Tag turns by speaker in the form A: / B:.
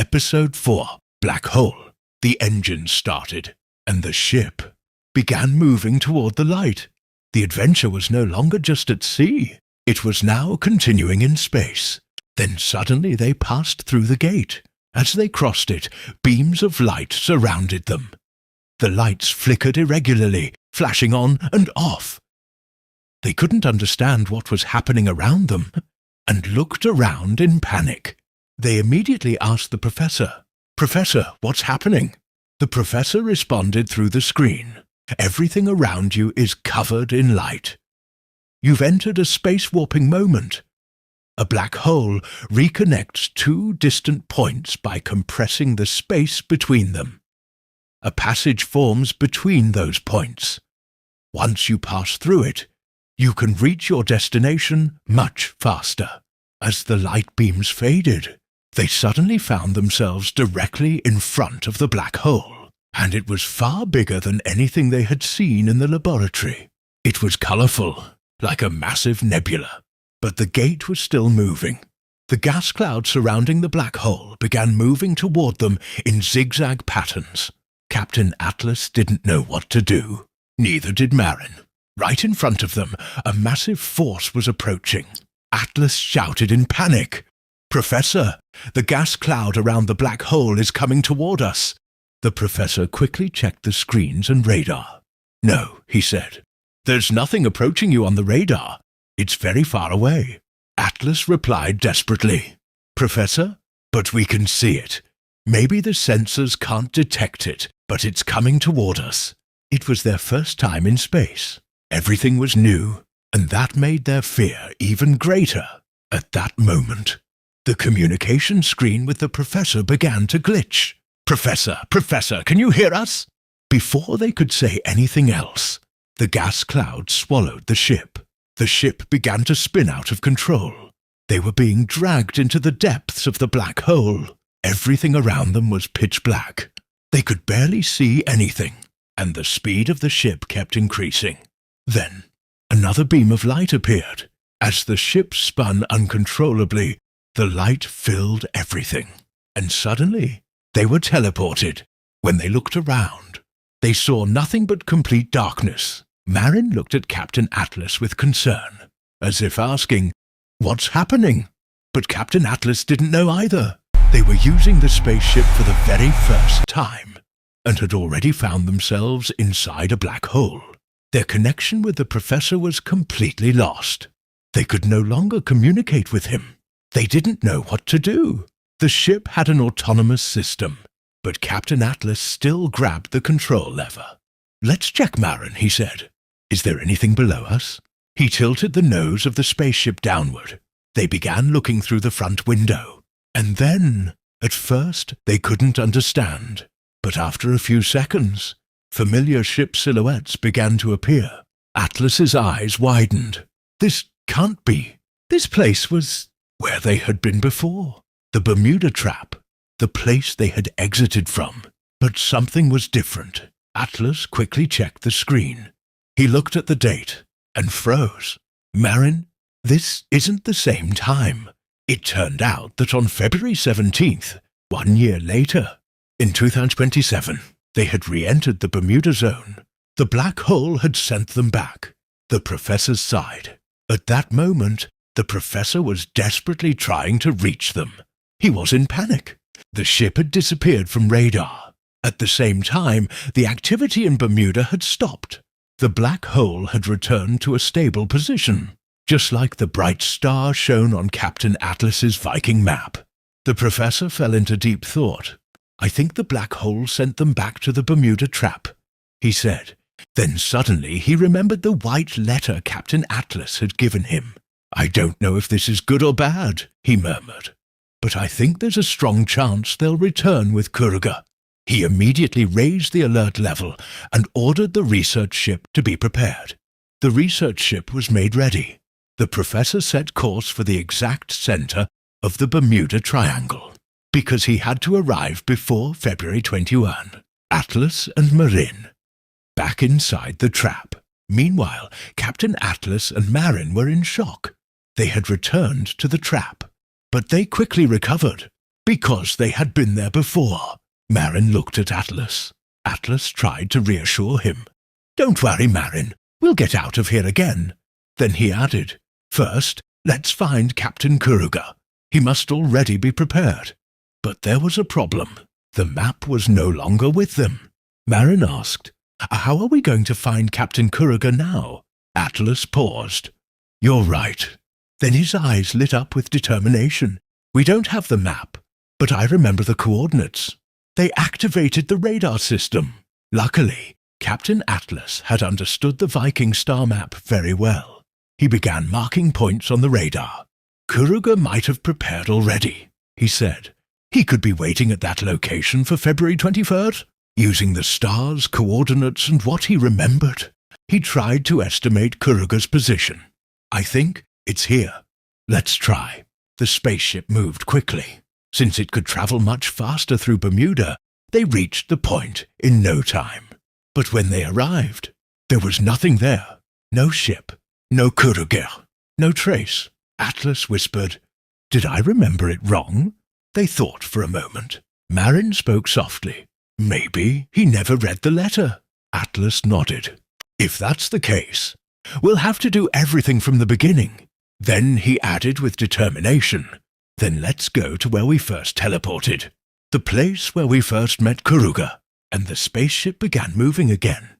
A: Episode 4, Black Hole. The engine started, and the ship began moving toward the light. The adventure was no longer just at sea. It was now continuing in space. Then suddenly they passed through the gate. As they crossed it, beams of light surrounded them. The lights flickered irregularly, flashing on and off. They couldn't understand what was happening around them, and looked around in panic. They immediately asked the professor, "Professor, what's happening?" The professor responded through the screen. "Everything around you is covered in light. You've entered a space-warping moment. A black hole reconnects two distant points by compressing the space between them. A passage forms between those points. Once you pass through it, you can reach your destination much faster." As the light beams faded, they suddenly found themselves directly in front of the black hole, and it was far bigger than anything they had seen in the laboratory. It was colorful, like a massive nebula, but the gate was still moving. The gas cloud surrounding the black hole began moving toward them in zigzag patterns. Captain Atlas didn't know what to do. Neither did Marin. Right in front of them, a massive force was approaching. Atlas shouted in panic, "Professor, the gas cloud around the black hole is coming toward us." The professor quickly checked the screens and radar. "No," he said. "There's nothing approaching you on the radar. It's very far away." Atlas replied desperately, "Professor, but we can see it. Maybe the sensors can't detect it, but it's coming toward us." It was their first time in space. Everything was new, and that made their fear even greater. At that moment, the communication screen with the professor began to glitch. Professor, can you hear us?" Before they could say anything else, the gas cloud swallowed the ship. The ship began to spin out of control. They were being dragged into the depths of the black hole. Everything around them was pitch black. They could barely see anything, and the speed of the ship kept increasing. Then, another beam of light appeared. As the ship spun uncontrollably, the light filled everything, and suddenly they were teleported. When they looked around, they saw nothing but complete darkness. Marin looked at Captain Atlas with concern, as if asking, "What's happening?" But Captain Atlas didn't know either. They were using the spaceship for the very first time, and had already found themselves inside a black hole. Their connection with the professor was completely lost. They could no longer communicate with him. They didn't know what to do. The ship had an autonomous system, but Captain Atlas still grabbed the control lever. "Let's check, Marin," he said. "Is there anything below us?" He tilted the nose of the spaceship downward. They began looking through the front window. And then, at first, they couldn't understand. But after a few seconds, familiar ship silhouettes began to appear. Atlas's eyes widened. This can't be. This place was where they had been before. The Bermuda trap. The place they had exited from. But something was different. Atlas quickly checked the screen. He looked at the date and froze. "Marin, this isn't the same time." It turned out that on February 17th, 1 year later, in 2027, they had re-entered the Bermuda zone. The black hole had sent them back. The professor sighed. At that moment, the professor was desperately trying to reach them. He was in panic. The ship had disappeared from radar. At the same time, the activity in Bermuda had stopped. The black hole had returned to a stable position, just like the bright star shown on Captain Atlas's Viking map. The professor fell into deep thought. "I think the black hole sent them back to the Bermuda trap," he said. Then suddenly he remembered the white letter Captain Atlas had given him. "I don't know if this is good or bad," he murmured, "but I think there's a strong chance they'll return with Kurga." He immediately raised the alert level and ordered the research ship to be prepared. The research ship was made ready. The professor set course for the exact center of the Bermuda Triangle, because he had to arrive before February 21. Atlas and Marin. Back inside the trap. Meanwhile, Captain Atlas and Marin were in shock. They had returned to the trap, but they quickly recovered. Because they had been there before. Marin looked at Atlas. Atlas tried to reassure him. "Don't worry, Marin. We'll get out of here again." Then he added, "First, let's find Captain Kuruga. He must already be prepared." But there was a problem. The map was no longer with them. Marin asked, "How are we going to find Captain Kuruga now?" Atlas paused. "You're right." Then his eyes lit up with determination. "We don't have the map, but I remember the coordinates. They activated the radar system." Luckily, Captain Atlas had understood the Viking star map very well. He began marking points on the radar. "Kuruga might have prepared already," he said. "He could be waiting at that location for February 23rd. Using the stars, coordinates, and what he remembered, he tried to estimate Kuruga's position. I think it's here. Let's try." The spaceship moved quickly. Since it could travel much faster through Bermuda, they reached the point in no time. But when they arrived, there was nothing there. No ship, no Kuruga, no trace. Atlas whispered, "Did I remember it wrong?" They thought for a moment. Marin spoke softly. "Maybe he never read the letter." Atlas nodded. "If that's the case, we'll have to do everything from the beginning." Then he added with determination, "Then let's go to where we first teleported, the place where we first met Kuruga." And the spaceship began moving again.